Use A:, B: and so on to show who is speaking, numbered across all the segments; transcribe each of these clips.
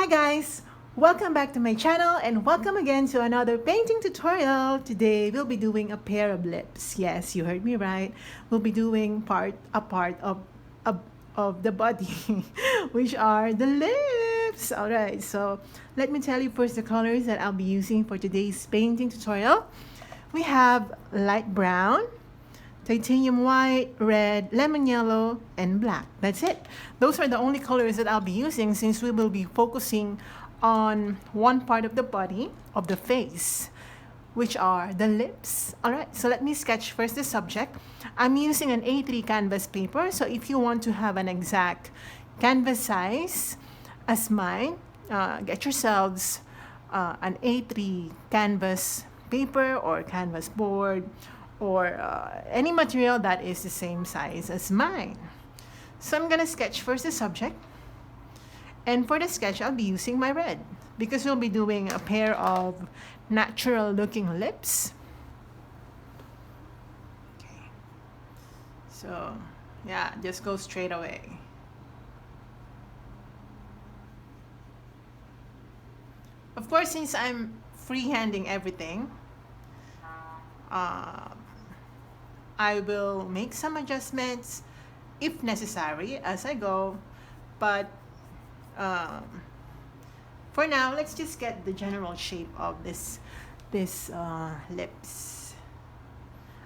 A: guys! Welcome back to my channel and welcome again to another painting tutorial. Today we'll be doing a pair of lips. Yes, you heard me right. We'll be doing a part of the body, which are the lips. Alright, so let me tell you first the colors that I'll be using for today's painting tutorial. We have light brown, titanium white, red, lemon yellow, and black. That's it. Those are the only colors that I'll be using since we will be focusing on one part of the body, of the face, which are the lips. Alright, so let me sketch first the subject. I'm using an A3 canvas paper, so if you want to have an exact canvas size as mine, get yourselves an A3 canvas paper or canvas board or any material that is the same size as mine. So I'm gonna sketch first the subject, and for the sketch I'll be using my red because we'll be doing a pair of natural looking lips. Okay, so yeah, just go straight away. Of course, since I'm freehanding everything, I will make some adjustments if necessary as I go, but for now, let's just get the general shape of this lips.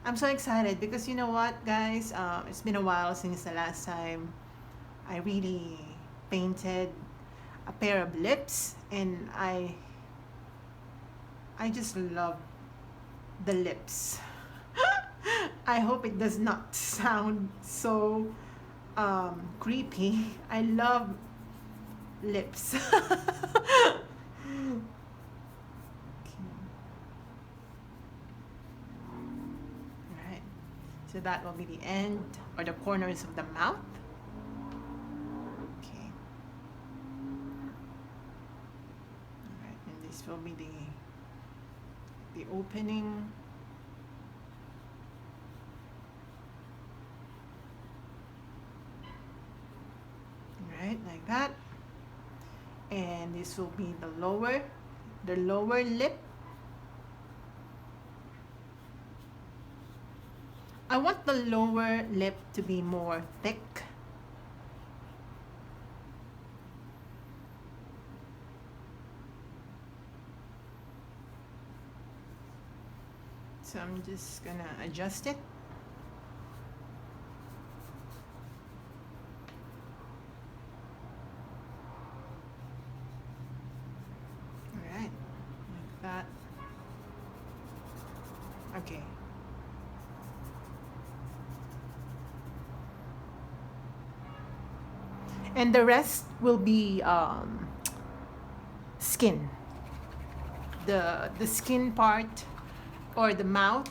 A: I'm so excited because you know what, guys? It's been a while since the last time I really painted a pair of lips, and I just love the lips. I hope it does not sound so creepy. I love lips. Alright, so that will be the end or the corners of the mouth. Okay. Alright, and this will be the opening. Right, like that, and this will be the lower lip. I want the lower lip to be more thick. So I'm just gonna adjust it. That. Okay. And the rest will be skin. The skin part or the mouth.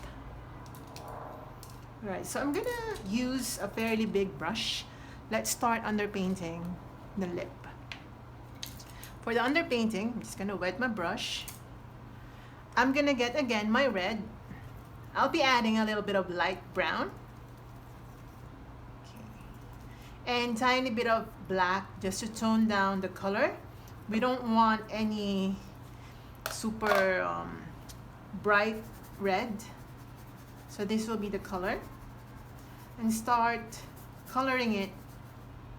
A: Right, so I'm gonna use a fairly big brush. Let's start underpainting the lip. For the underpainting, I'm just gonna wet my brush. I'm gonna get again my red. I'll be adding a little bit of light brown. Okay. And tiny bit of black just to tone down the color. We don't want any super bright red. So this will be the color. And start coloring it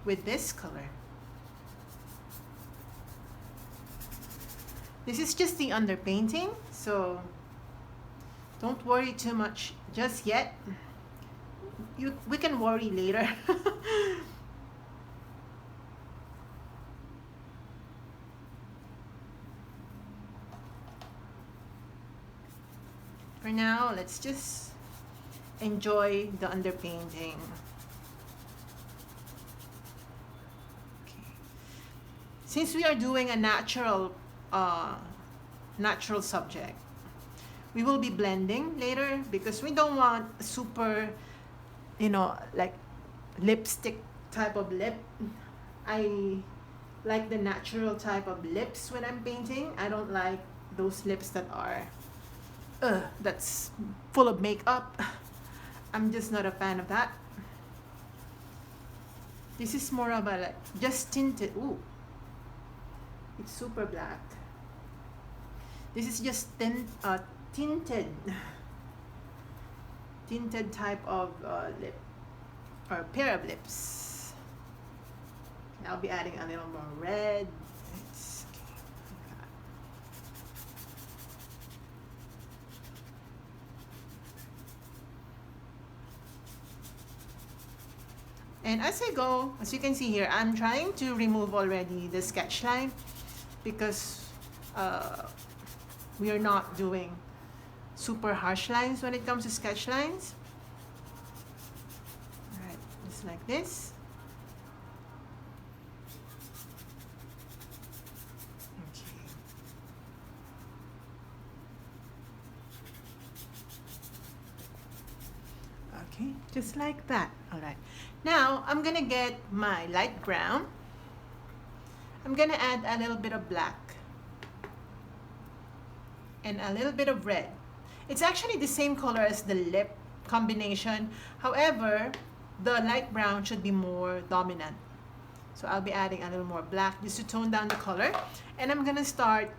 A: with this color. This is just the underpainting, so don't worry too much just yet. We can worry later. For now, let's just enjoy the underpainting. Okay. Since we are doing a natural subject, we will be blending later because we don't want a super, like lipstick type of lip. I like the natural type of lips when I'm painting. I don't like those lips that are that's full of makeup. I'm just not a fan of that. This is more of a like just tinted. Ooh, It's super black. This is just tinted tinted type of lip or pair of lips. I'll be adding a little more red. And as I go, as you can see here, I'm trying to remove already the sketch line because we are not doing super harsh lines when it comes to sketch lines. All right, just like this. Okay, just like that. All right. Now, I'm gonna get my light brown. I'm gonna add a little bit of black and a little bit of red. It's actually the same color as the lip combination. However, the light brown should be more dominant. So I'll be adding a little more black just to tone down the color. And I'm gonna start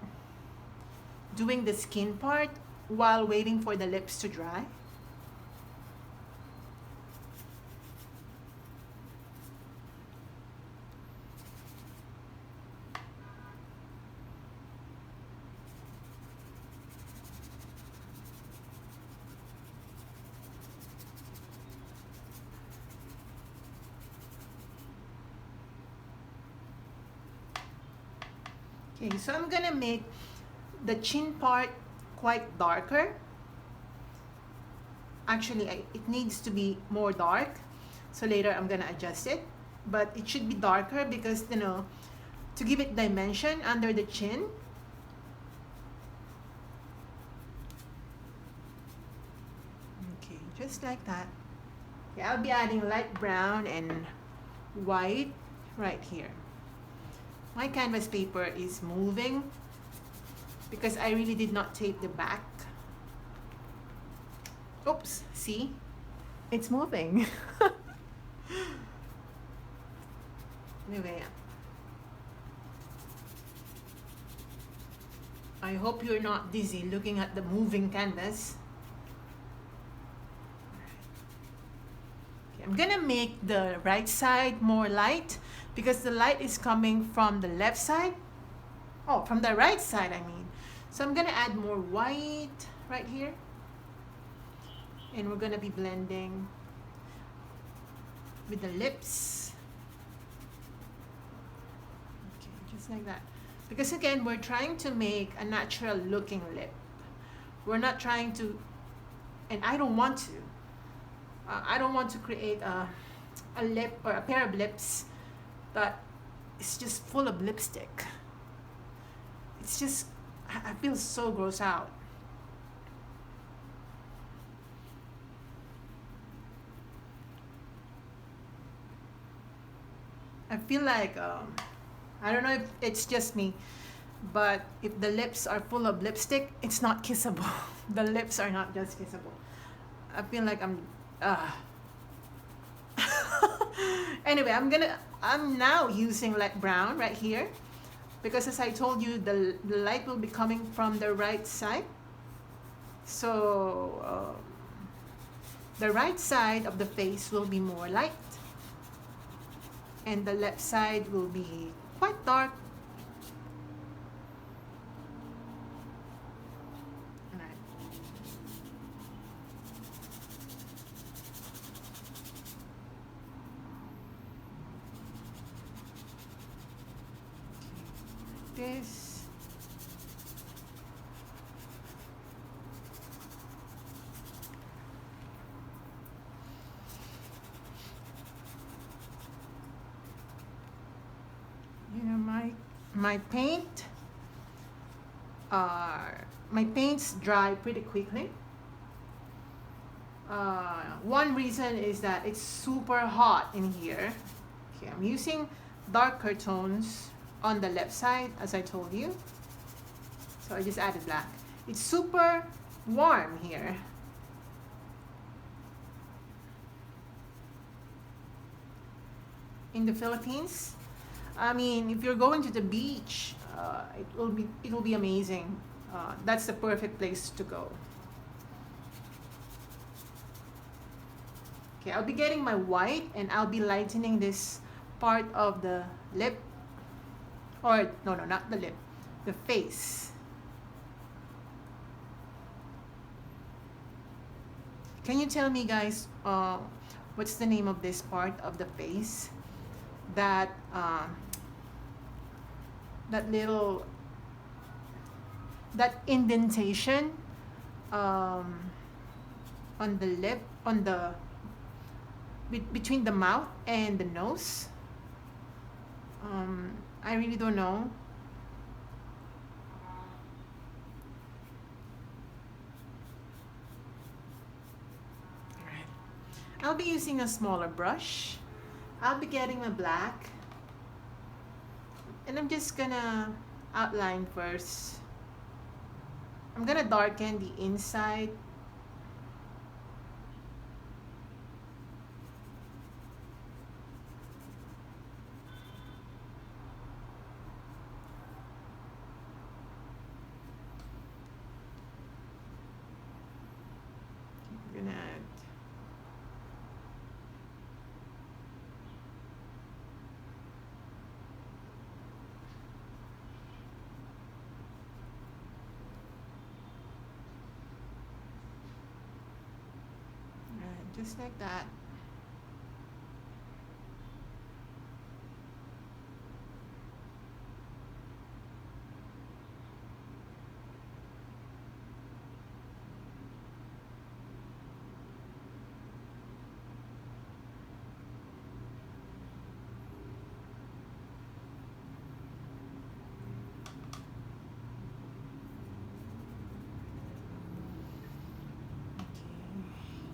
A: doing the skin part while waiting for the lips to dry. Okay, so I'm gonna make the chin part quite darker. Actually, it needs to be more dark. So later I'm gonna adjust it. But it should be darker because, you know, to give it dimension under the chin. Okay, just like that. Yeah, I'll be adding light brown and white right here. My canvas paper is moving because I really did not tape the back. Oops, see? It's moving. Anyway, I hope you're not dizzy looking at the moving canvas. Okay, I'm gonna make the right side more light because the light is coming from the left side. Oh, from the right side, I mean. So I'm gonna add more white right here. And we're gonna be blending with the lips. Okay, just like that. Because again, we're trying to make a natural looking lip. We're not trying to, and I don't want to. I don't want to create a lip or a pair of lips that is just full of lipstick. It's just, I feel so gross out. I feel like, I don't know if it's just me, but if the lips are full of lipstick, it's not kissable. The lips are not just kissable. I feel like anyway, I'm now using light brown right here because as I told you, the light will be coming from the right side. So the right side of the face will be more light and the left side will be quite dark. This. You know, my paint, my paints dry pretty quickly. One reason is that it's super hot in here. Okay, I'm using darker tones on the left side, as I told you. So I just added black. It's super warm here. In the Philippines, I mean, if you're going to the beach, it will be amazing. That's the perfect place to go. Okay, I'll be getting my white and I'll be lightening this part of the lip, or no, not the lip, the face. Can you tell me, guys, what's the name of this part of the face? That that little, that indentation on the lip, on the between the mouth and the nose. I really don't know. I'll be using a smaller brush. I'll be getting my black. And I'm just gonna outline first. I'm gonna darken the inside. I'm gonna add just like that.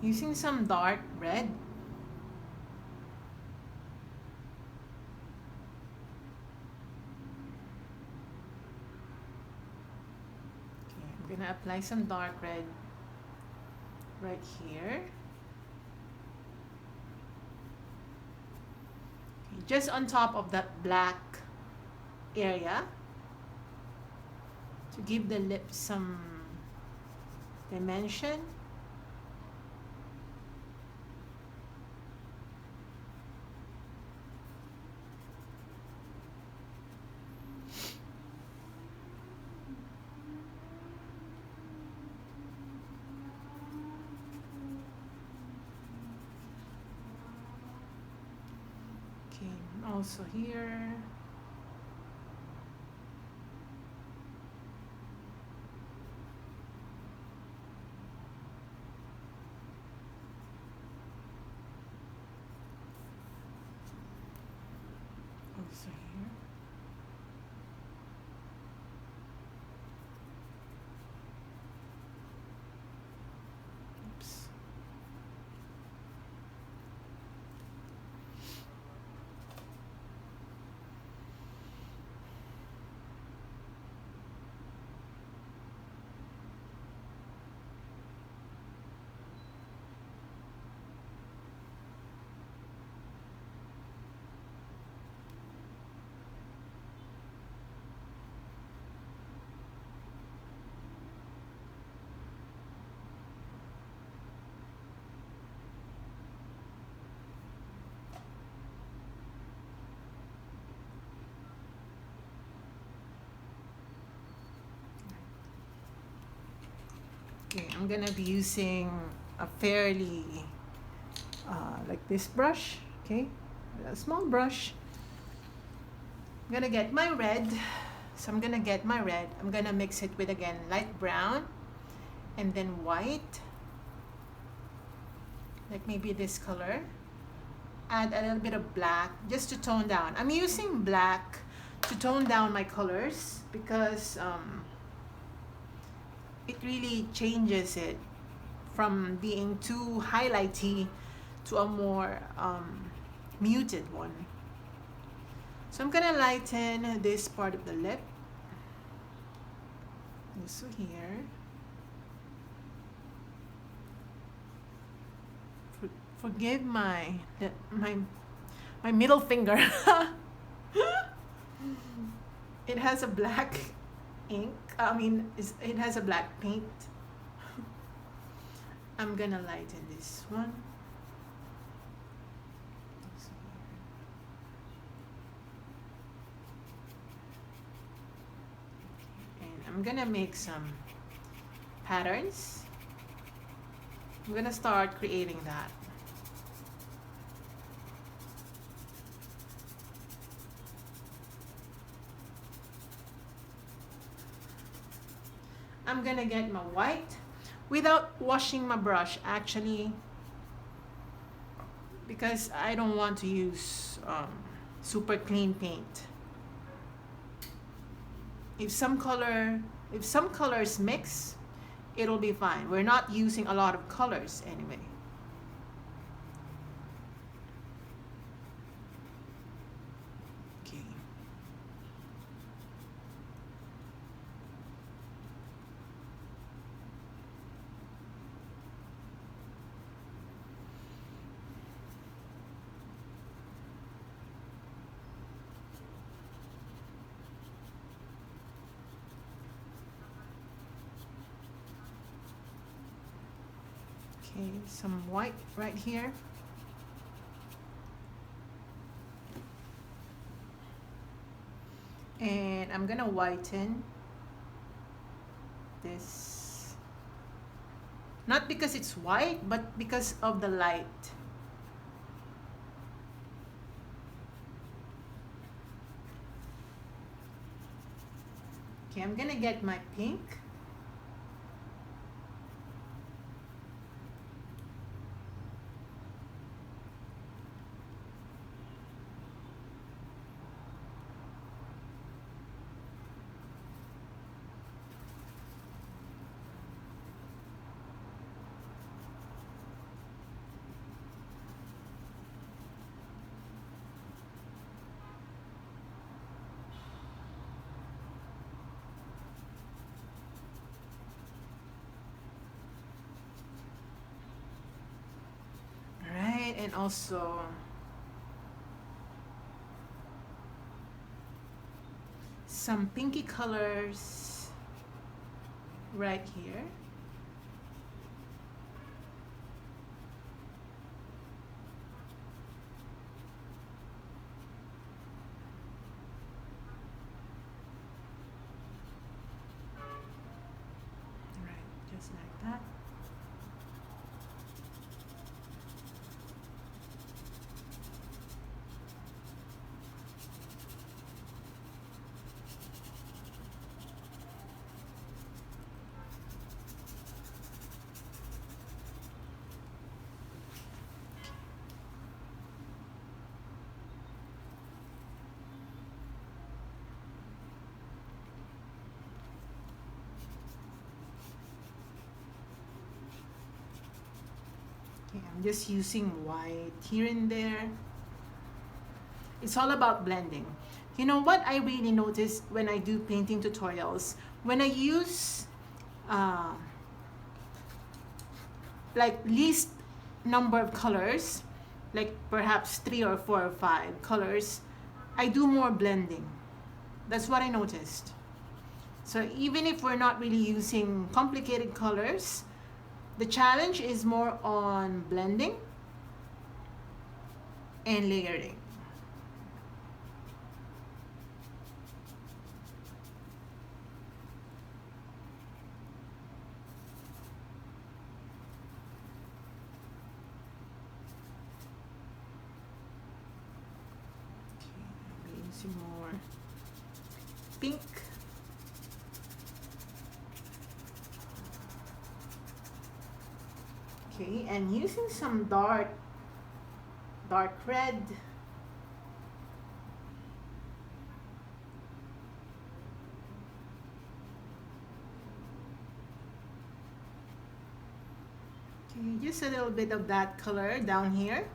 A: Using some dark red. Okay, I'm gonna apply some dark red right here. Okay, just on top of that black area to give the lips some dimension. Also here. Also here. Oops. Okay, I'm gonna be using a fairly like this brush, okay, a small brush. I'm gonna get my red, so I'm gonna get my red. I'm gonna mix it with, again, light brown and then white, like maybe this color. Add a little bit of black just to tone down. I'm using black to tone down my colors because it really changes it from being too highlighty to a more muted one. So I'm gonna lighten this part of the lip, also here. Forgive my middle finger. it has a black ink. I mean, it has a black paint. I'm gonna lighten this one. And I'm gonna make some patterns. I'm gonna start creating that. I'm gonna get my white without washing my brush, actually, because I don't want to use super clean paint. If some colors mix, it'll be fine. We're not using a lot of colors anyway. Okay. Okay, some white right here. And I'm gonna whiten this, not because it's white, but because of the light. Okay, I'm gonna get my pink. And also some pinky colors right here. Right, just like that. Okay, I'm just using white here and there. It's all about blending. You know what I really notice when I do painting tutorials? When I use like least number of colors, like perhaps 3 or 4 or 5 colors, I do more blending. That's what I noticed. So even if we're not really using complicated colors, the challenge is more on blending and layering. Some more pink. Okay, and using some dark red. Okay, just a little bit of that color down here,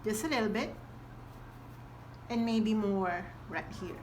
A: just a little bit, and maybe more right here.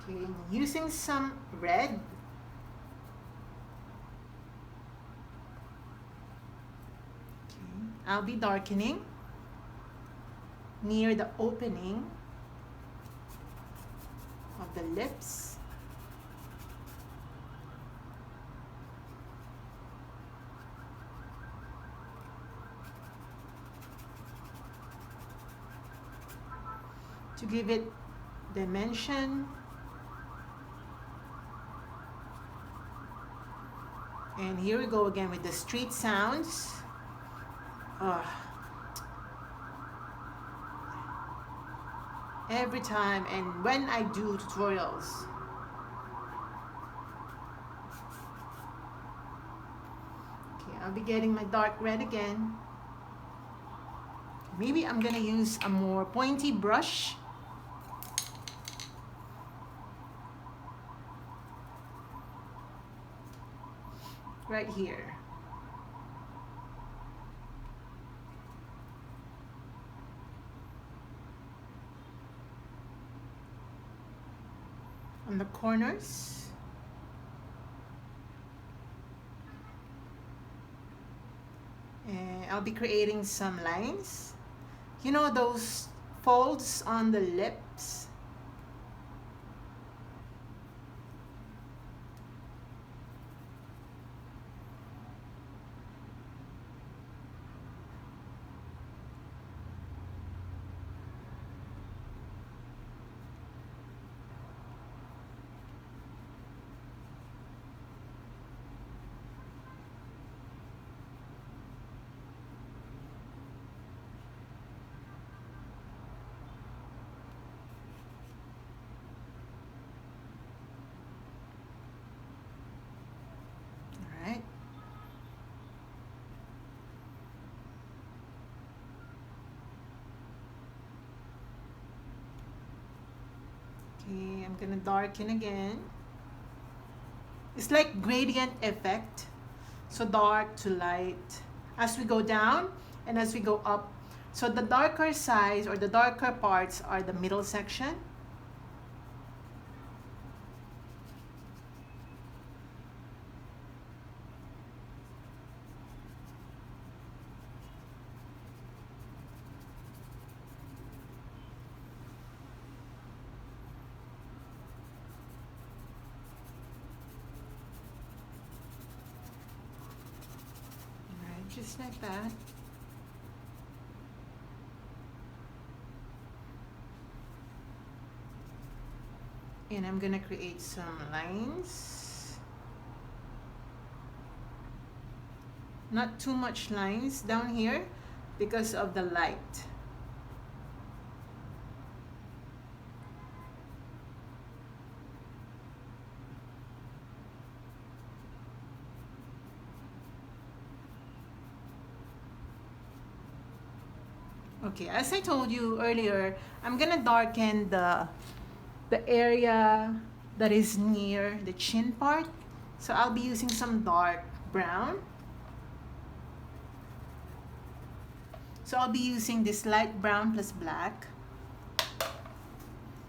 A: Okay, using some red. Okay, I'll be darkening near the opening of the lips. To give it dimension. And here we go again with the street sounds. Every time and when I do tutorials. Okay, I'll be getting my dark red again. Maybe I'm gonna use a more pointy brush. Right here. On the corners. And I'll be creating some lines. You know those folds on the lips? Okay, I'm gonna darken again. It's like gradient effect. So dark to light. As we go down and as we go up. So the darker sides or the darker parts are the middle section. Just like that. And I'm gonna create some lines. Not too much lines down here because of the light. Okay, as I told you earlier, I'm gonna darken the area that is near the chin part. So I'll be using some dark brown. So I'll be using this light brown plus black.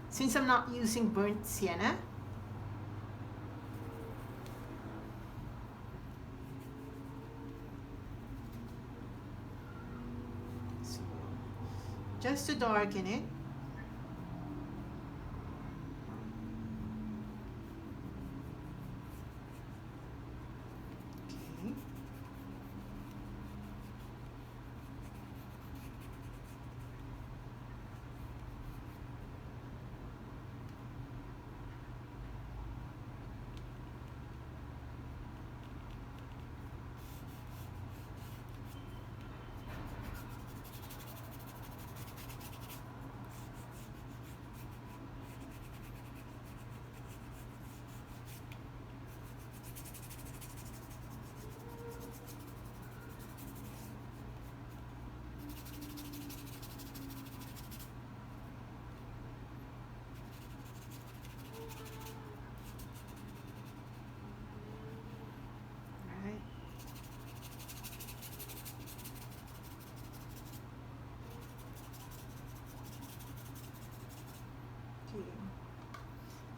A: Since I'm not using burnt sienna. So just to darken it.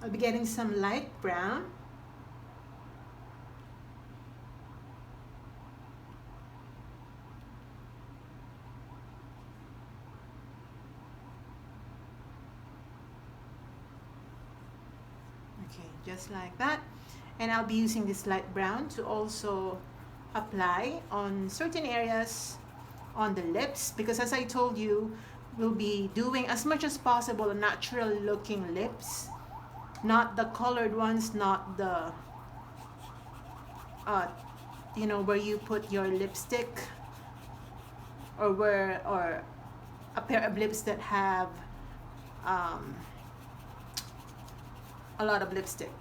A: I'll be getting some light brown. Okay, just like that. And I'll be using this light brown to also apply on certain areas on the lips, because as I told you, we'll be doing as much as possible natural looking lips, not the colored ones, not the you know, where you put your lipstick, or a pair of lips that have a lot of lipstick.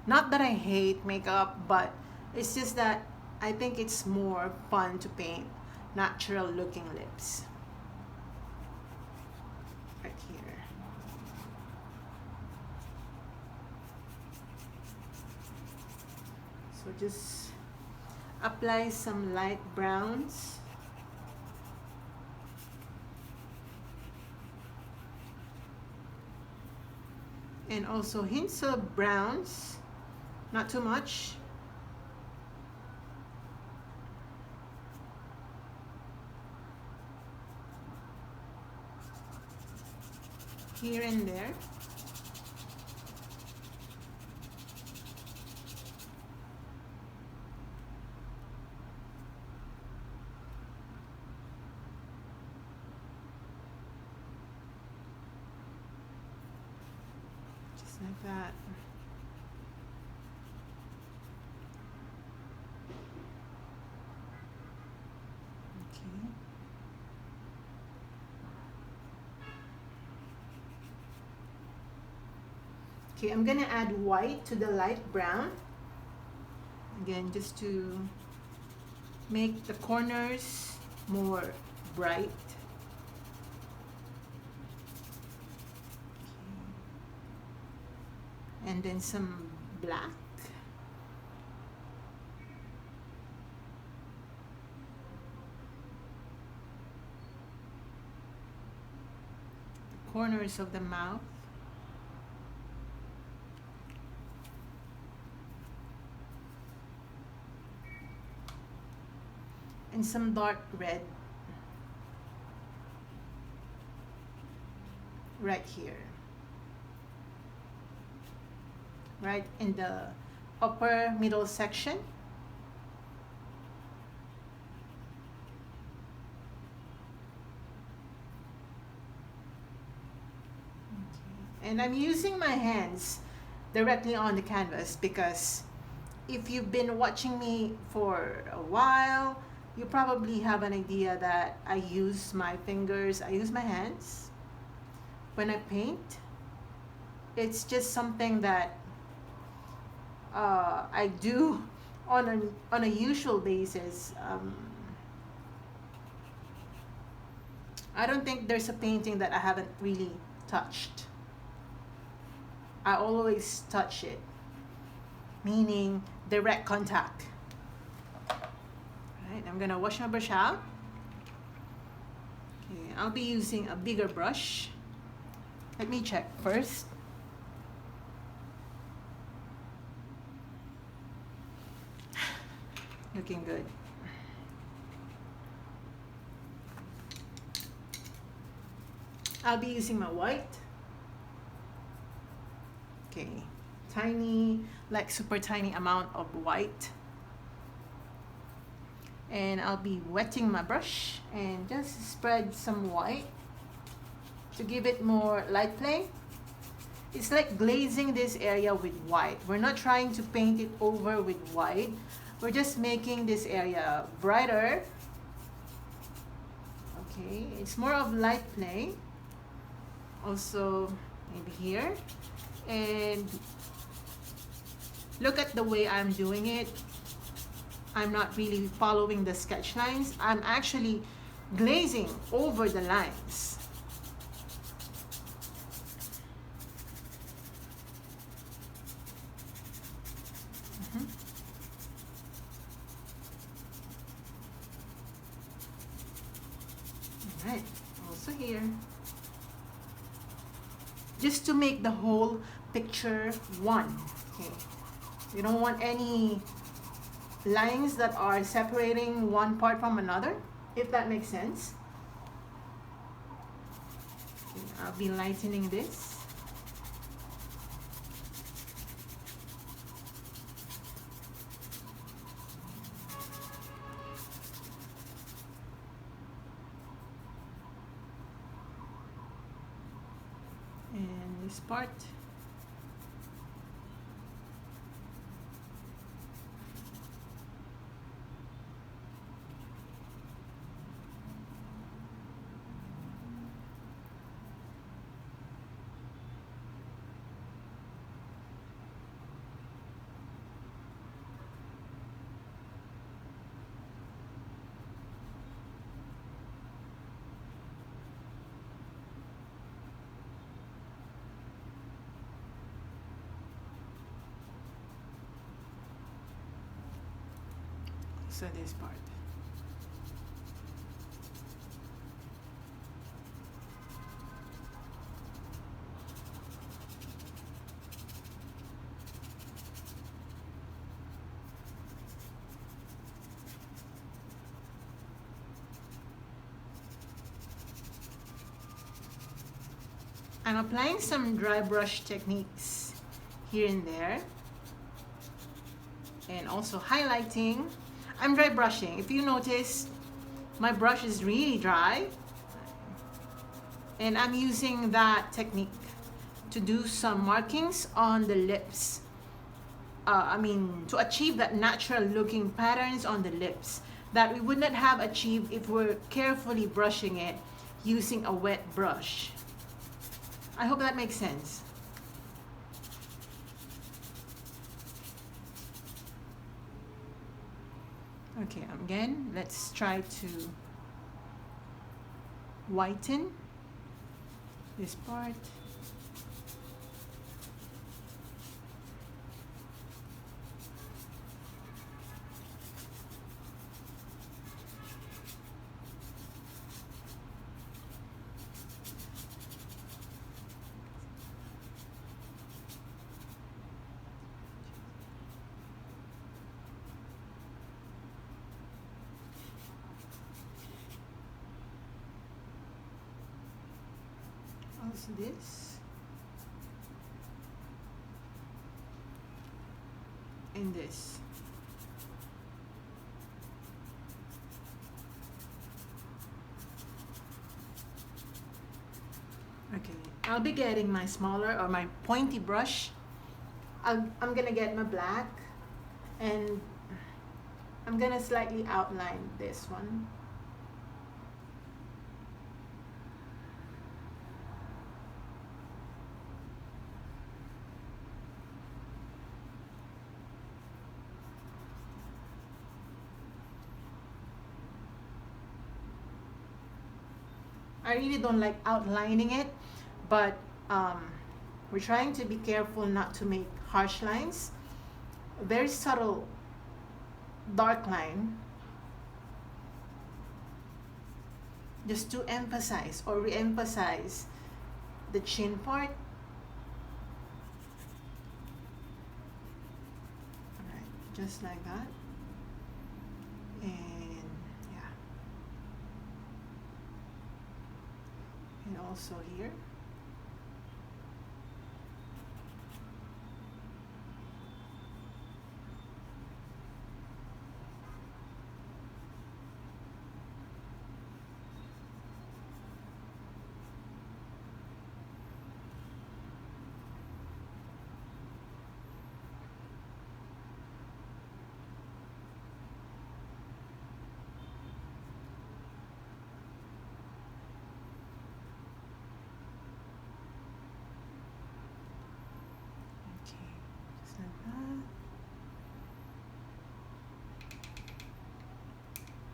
A: Not that I hate makeup, but it's just that I think it's more fun to paint natural looking lips. Right here. So just apply some light browns. And also hints of browns, not too much. Here and there. Just like that. Okay. Okay, I'm gonna add white to the light brown. Again, just to make the corners more bright. Okay. And then some black. The corners of the mouth. And some dark red right here, right in the upper middle section. Okay. And I'm using my hands directly on the canvas because if you've been watching me for a while, you probably have an idea that I use my fingers, I use my hands when I paint. It's just something that I do on a usual basis. I don't think there's a painting that I haven't really touched. I always touch it, meaning direct contact. Right, I'm gonna wash my brush out. Okay, I'll be using a bigger brush. Let me check first. Looking good. I'll be using my white. Okay, tiny, like super tiny amount of white. And I'll be wetting my brush and just spread some white to give it more light play. It's like glazing this area with white. We're not trying to paint it over with white. We're just making this area brighter. Okay, it's more of light play. Also, maybe here. And look at the way I'm doing it. I'm not really following the sketch lines. I'm actually glazing over the lines. All right, also here. just to make the whole picture one. Okay, you don't want any lines that are separating one part from another, if that makes sense. Okay, I'll be lightening this. And this part. So this part. I'm applying some dry brush techniques here and there, and also highlighting. I'm dry brushing. If you notice, my brush is really dry, and I'm using that technique to do some markings on the lips. To achieve that natural looking patterns on the lips that we would not have achieved if we're carefully brushing it using a wet brush. I hope that makes sense. Okay, again, let's try to whiten this part. Also this and this. Okay, I'll be getting my smaller or my pointy brush. I'm gonna get my black, and I'm gonna slightly outline this one. I really don't like outlining it, but we're trying to be careful not to make harsh lines. A very subtle dark line, just to emphasize or re-emphasize the chin part. Alright, just like that. And yeah. And also here.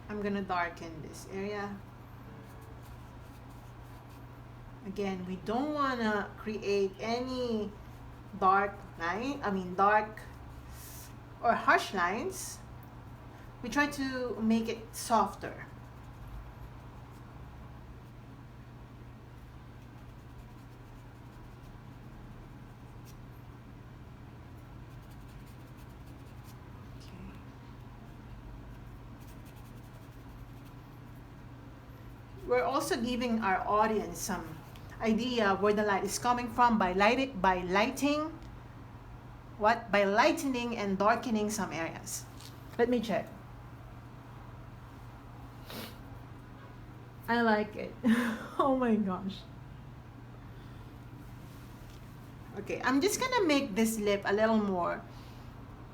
A: I'm gonna darken this area. Again, we don't wanna create any dark dark or harsh lines. We try to make it softer. we're also giving our audience some idea where the light is coming from by lighting, by lightening and darkening some areas. Let me check. I like it. Oh my gosh. Okay, I'm just gonna make this lip a little more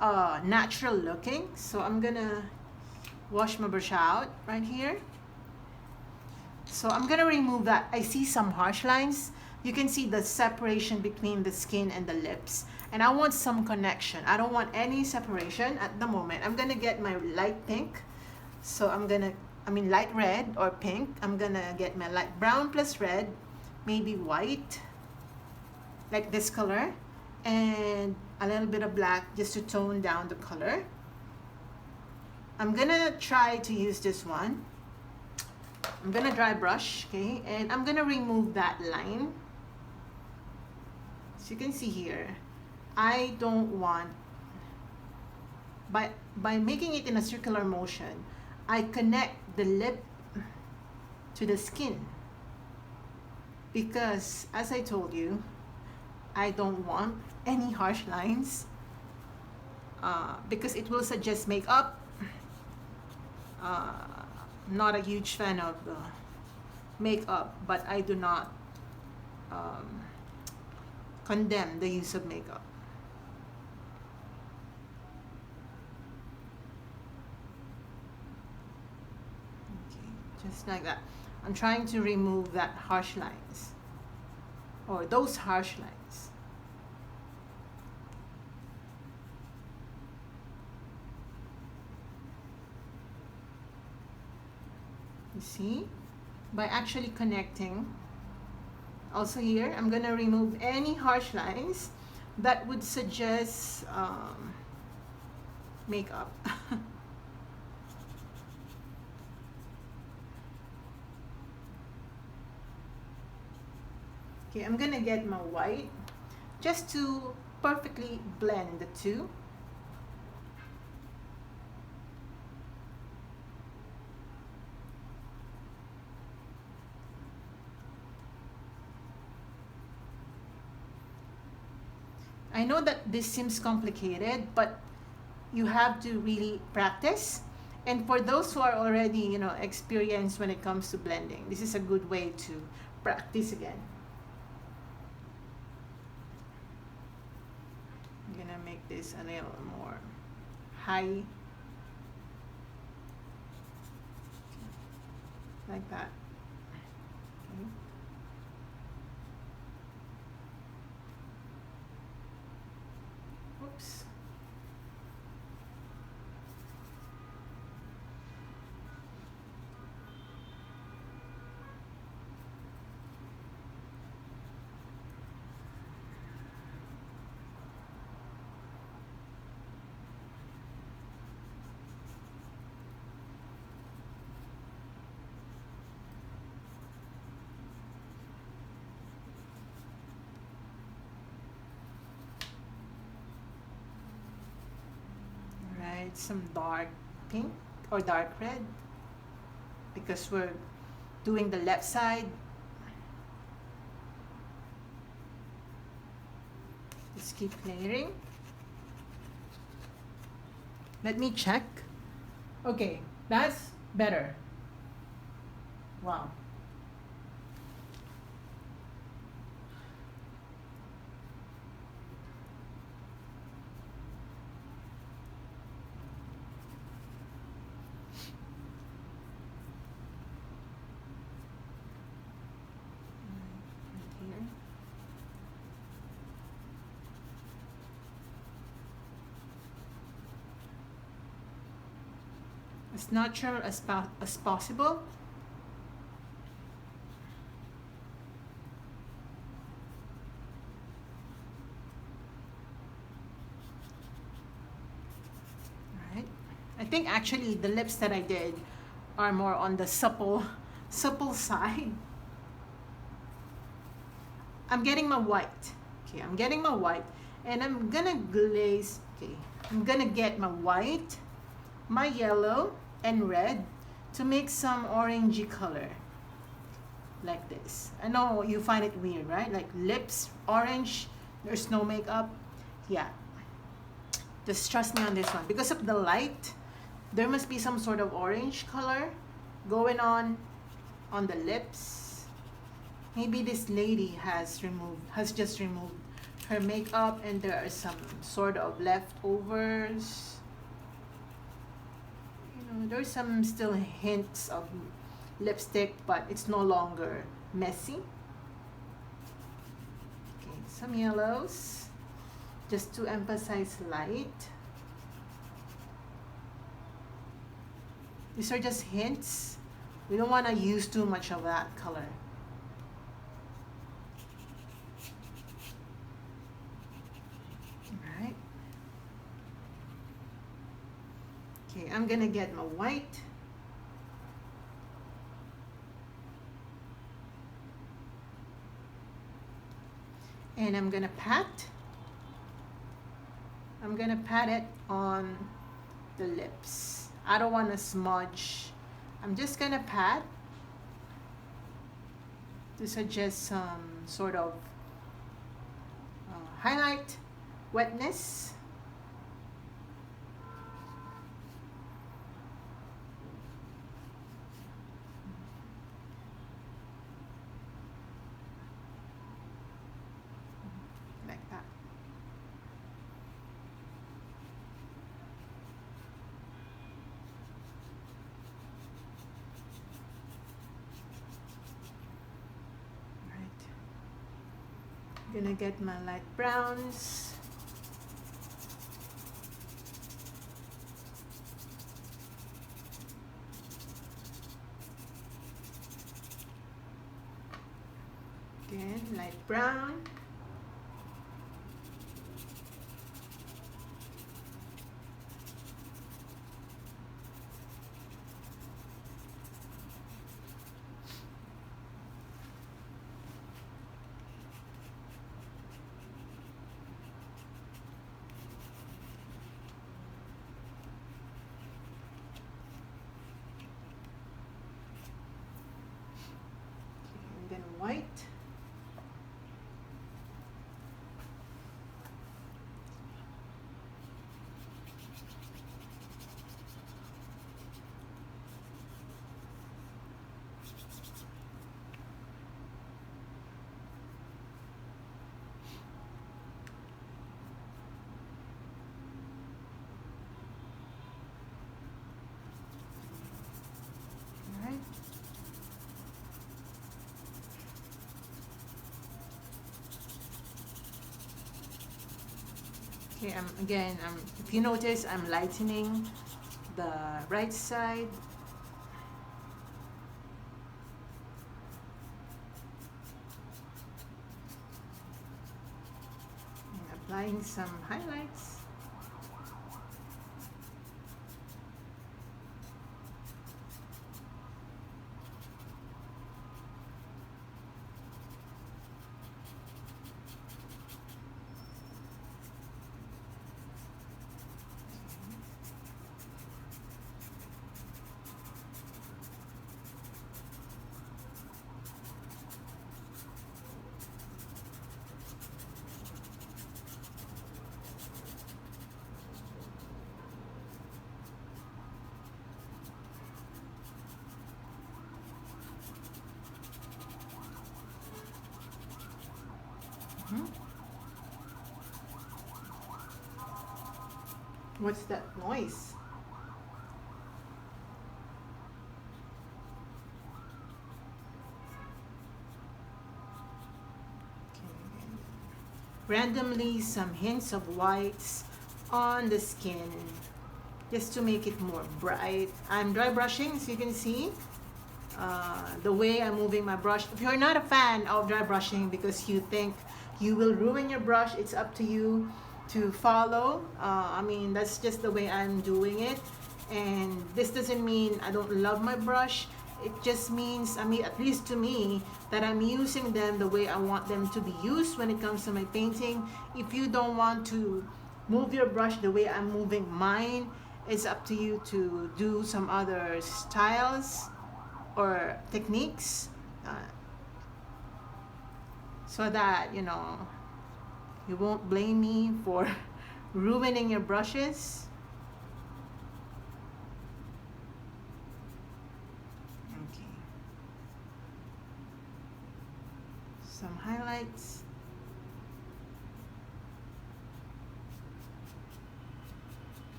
A: natural looking. So I'm gonna wash my brush out right here. So I'm gonna remove that. I see some harsh lines. You can see the separation between the skin and the lips. And I want some connection. I don't want any separation at the moment. I'm gonna get my light pink. So light red or pink. I'm gonna get my light brown plus red, maybe white, like this color, and a little bit of black just to tone down the color. I'm gonna try to use this one. I'm gonna dry brush, okay, and I'm gonna remove that line. So you can see here, I don't want, by making it in a circular motion, I connect the lip to the skin, because as I told you, I don't want any harsh lines, because it will suggest makeup. Not a huge fan of makeup, but I do not condemn the use of makeup. Okay, just like that. I'm trying to remove that harsh lines, or those harsh lines. You see, by actually connecting. Also here, I'm gonna remove any harsh lines that would suggest makeup. Okay, I'm gonna get my white just to perfectly blend the two. I know that this seems complicated, but you have to really practice. And for those who are already, experienced when it comes to blending, this is a good way to practice again. I'm gonna make this a little more high, like that. Okay. Oops. Some dark pink or dark red, because we're doing the left side. Just keep layering. Let me check. Okay, that's better. Wow. As natural as possible. Right. I think actually the lips that I did are more on the supple side. I'm getting my white. Okay, I'm getting my white, and I'm gonna glaze. Okay, I'm gonna get my white, my yellow, and red to make some orangey color. like this. I know you find it weird, right? Like lips orange, there's no makeup. Yeah, just trust me on this one. Because of the light, there must be some sort of orange color going on the lips. Maybe this lady has just removed her makeup and there are some sort of leftovers. You know, there's some still hints of lipstick, but it's no longer messy. Okay, some yellows just to emphasize light. These are just hints. We don't want to use too much of that color. Alright. Okay, I'm gonna get my white. And I'm gonna pat it on the lips. I don't want to smudge. I'm just gonna pat to suggest some sort of highlight wetness. Like that. Gonna get my light browns. Again, light brown. And then white. All right. Okay, if you notice, I'm lightening the right side. And applying some highlights. What's that noise? Randomly some hints of whites on the skin just to make it more bright. I'm dry brushing, so you can see the way I'm moving my brush. If you're not a fan of dry brushing because you think you will ruin your brush, it's up to you to follow. I mean, that's just the way I'm doing it. And this doesn't mean I don't love my brush. It just means, I mean, at least to me, that I'm using them the way I want them to be used when it comes to my painting. If you don't want to move your brush the way I'm moving mine, it's up to you to do some other styles or techniques. so that, you know, you won't blame me for ruining your brushes. Okay. Some highlights.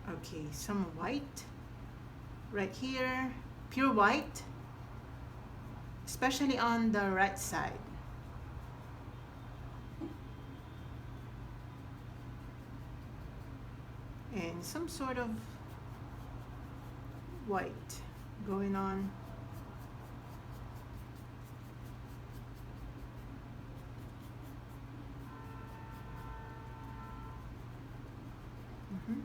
A: Okay, some white right here, pure white, especially on the right side. And some sort of white going on. Mhm.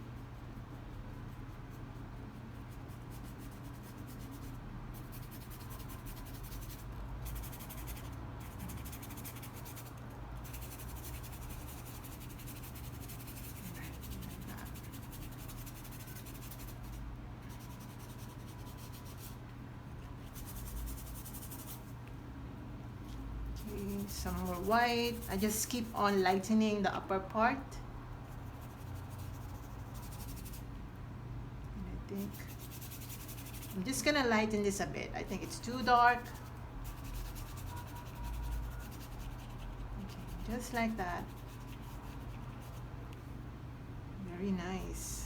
A: Okay, some more white. I just keep on lightening the upper part. And I think I'm just gonna lighten this a bit. I think it's too dark. Okay, just like that. Very nice.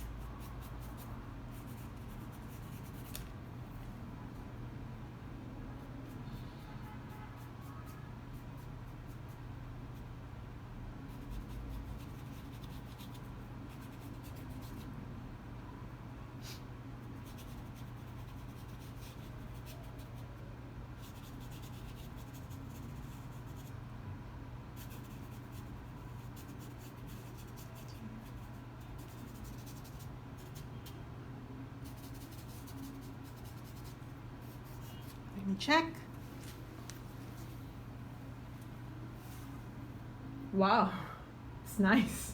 A: Let me check. Wow, it's nice.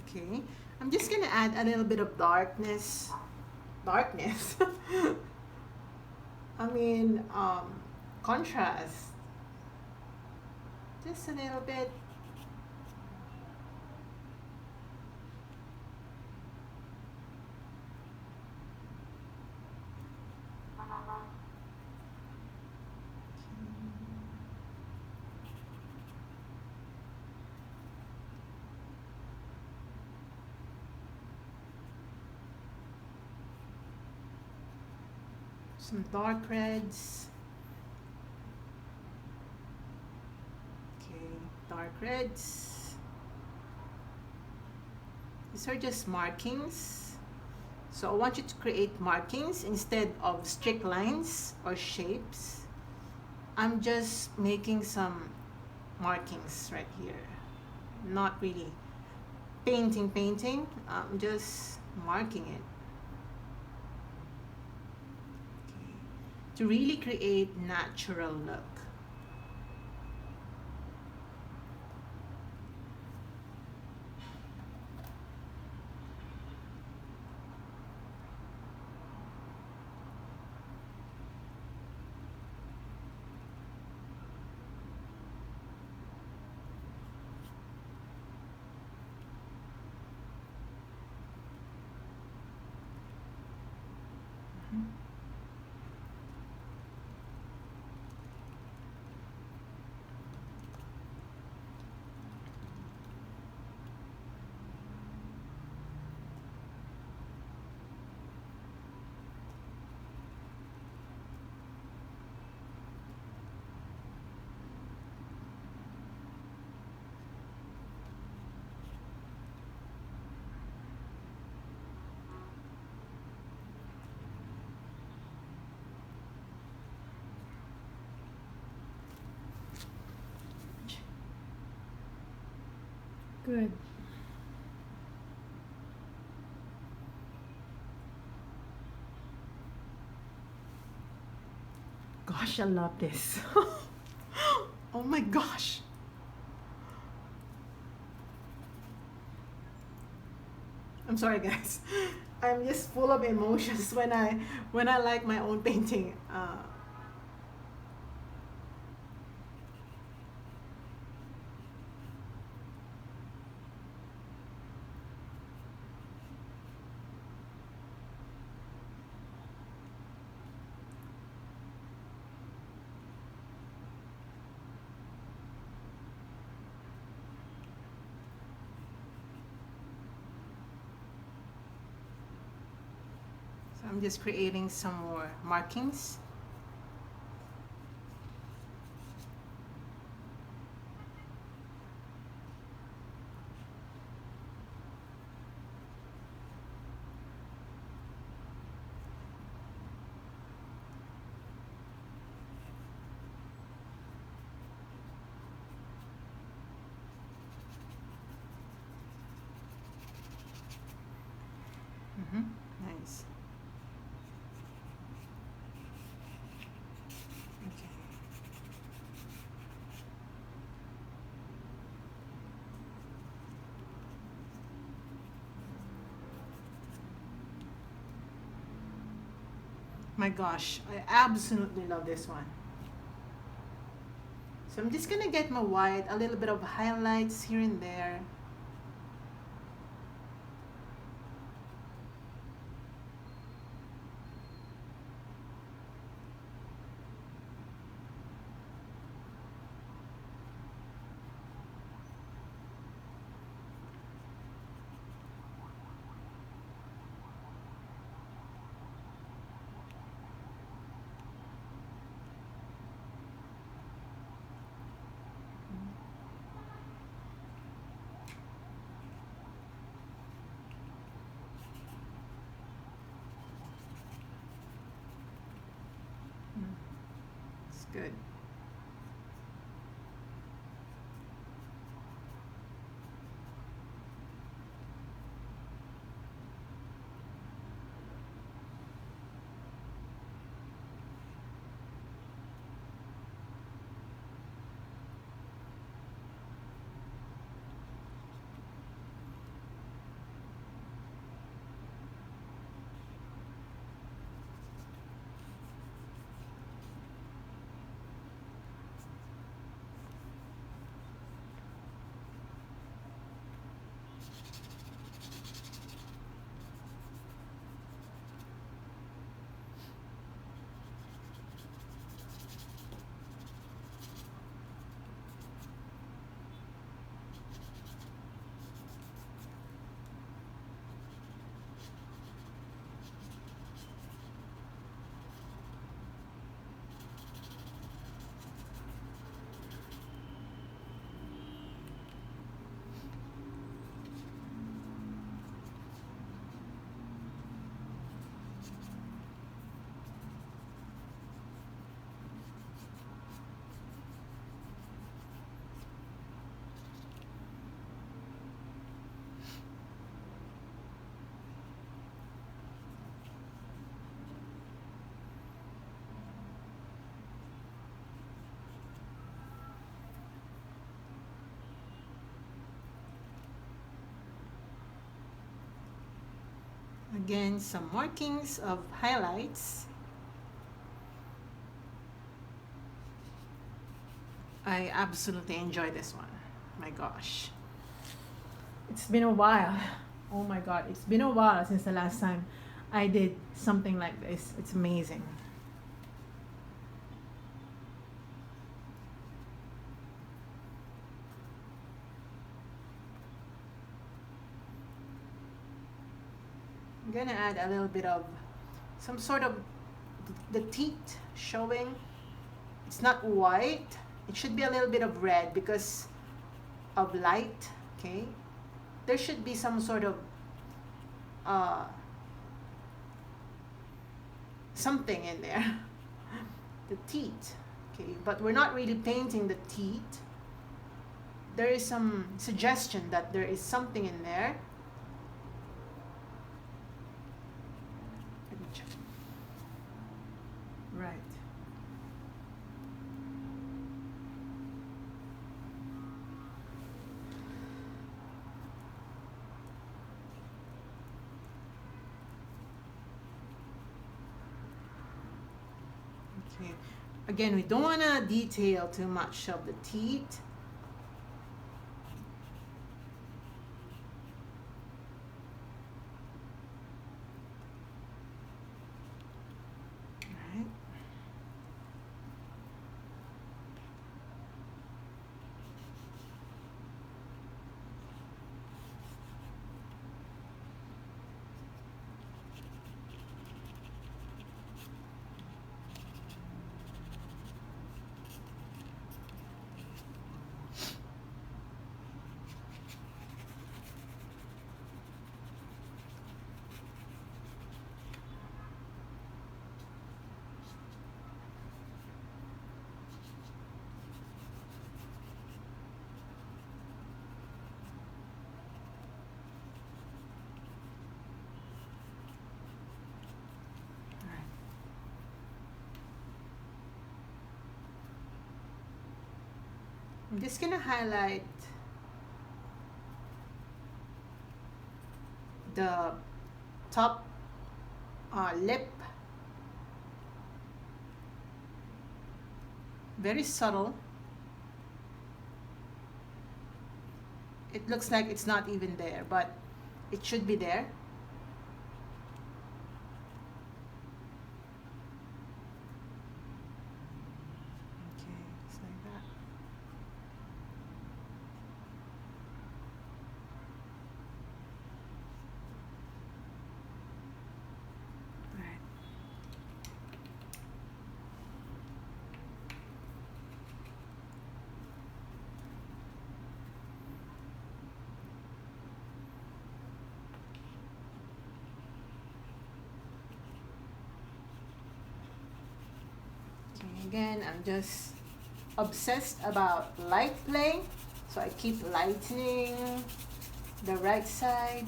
A: Okay, I'm just gonna add a little bit of darkness. Darkness. I mean, contrast. Just a little bit. Some dark reds. Okay, dark reds. These are just markings. So I want you to create markings instead of strict lines or shapes. I'm just making some markings right here. Not really painting. I'm just marking it. Okay. To really create natural look. Good. gosh, I love this. Oh my gosh. I'm sorry guys. I'm just full of emotions when I like my own painting. So I'm just creating some more markings. Nice. Okay. My gosh, I absolutely love this one. So I'm just gonna get my white, a little bit of highlights here and there. It's good. Again, some markings of highlights. I absolutely enjoy this one. My gosh. It's been a while. Oh my god, it's been a while since the last time I did something like this. It's amazing. I'm gonna add a little bit of some sort of the teeth showing. It's not white. It should be a little bit of red because of light. Okay, there should be some sort of something in there. The teeth. Okay, but we're not really painting the teeth. There is some suggestion that there is something in there. Let me check. Right. Okay. Again, we don't want to detail too much of the teeth. Alright. I'm just gonna highlight the top lip, very subtle. It looks like it's not even there, but it should be there. Okay, just like that. Right. Okay, again, I'm just obsessed about light play, so I keep lightening the right side.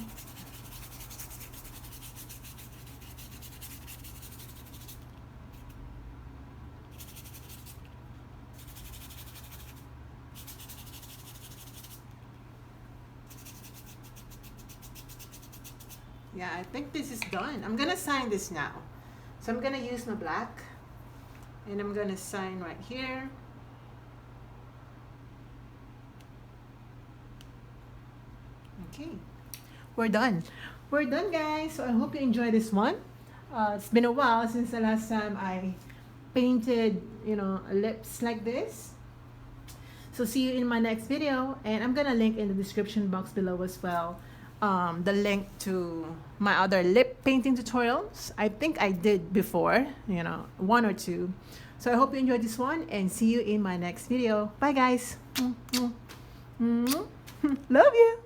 A: Yeah, I think this is done. I'm gonna sign this now. So I'm gonna use my black and I'm gonna sign right here. Okay, we're done. We're done, guys. So I hope you enjoy this one. It's been a while since the last time I painted, lips like this. So see you in my next video, and I'm gonna link in the description box below as well the link to my other lip painting tutorials. I think I did before, one or two. So I hope you enjoyed this one, and see you in my next video. Bye, guys. Love you.